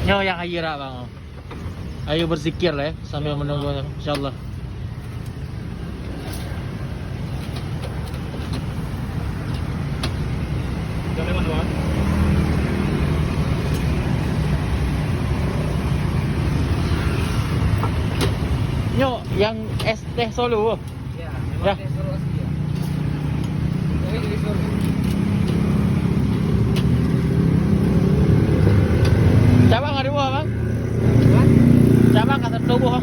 Nyo yang ayira bang. Ayo berzikir lah ya sambil menunggu insyaallah. Jangan lewat. Nyo yang es teh Solo. Ya, Ya. memang teh Solo asli ya. Ini dari Solo. Cabang ada buah bang? Hah? Cabang kata tubuh.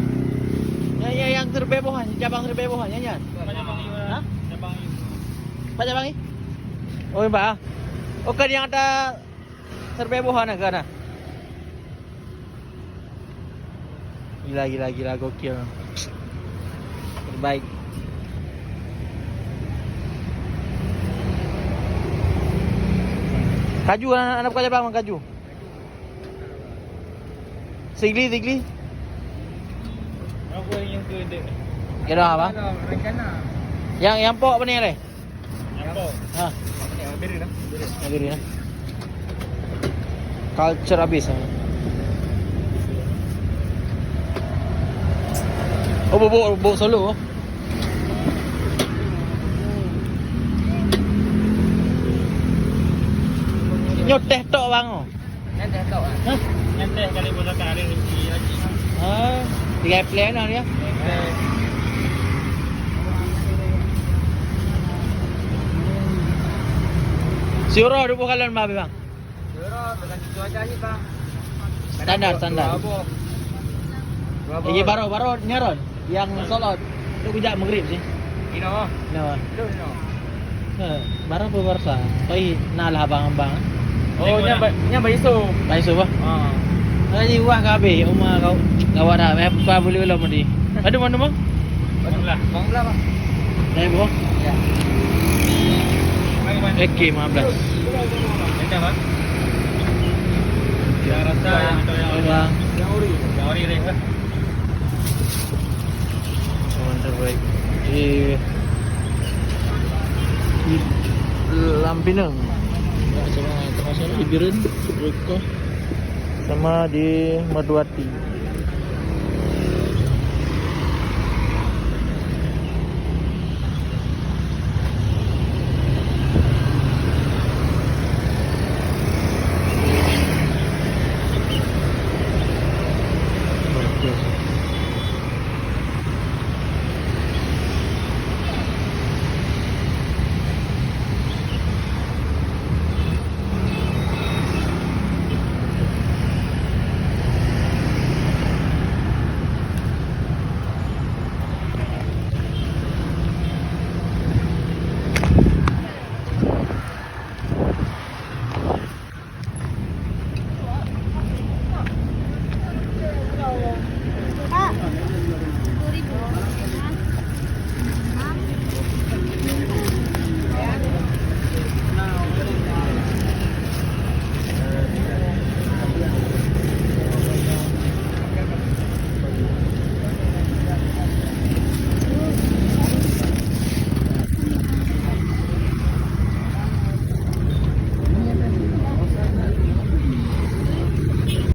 Ya yang terbebohan, cabang terbebohan nyanyian. Cabang ini. Hah? Cabang ini. Apa cabang ini? Oh mbak. Oh kan yang ada terbebohan kan? Gila gokil. Terbaik. Kaju anak buka cabang kaju. Sigli. Apa yang tu dek? Kira apa? Kalau rencana. Yang pok apa ni le? Apa? Ha, Ya, beri dah. Beri. negeri ya. Culture habis. Oh, bubuk Solo. Nyoteh tok bang. Nanti tahu ah. Hah? Nanti kali boleh kali rezeki lagi. Ah, tiga plan lah dia. Siuro ada bukalan mah bang. Suro dengan cuaca ni bang. Standar. Ini baru nyaron yang solat. Itu bijak maghrib sih. Ino. No. Itu ino. Baru bebersa. Tapi nalah abang-abang. Oh, nya baiso. Baik subuh. Ah. Lagi wah kabe rumah kau kawan dah. Apa boleh ulam ni? Ada mana bang? Bangla. Bangla bang. Naik buah. Ya. Mari mana? Eki 15. Macam apa? Saya rasa yang itu yang Bang. Yang ori deh. Kawan terbaik. Di Lampinang. Ya, sama termasuk di Biren, Reko, sama di Meduati.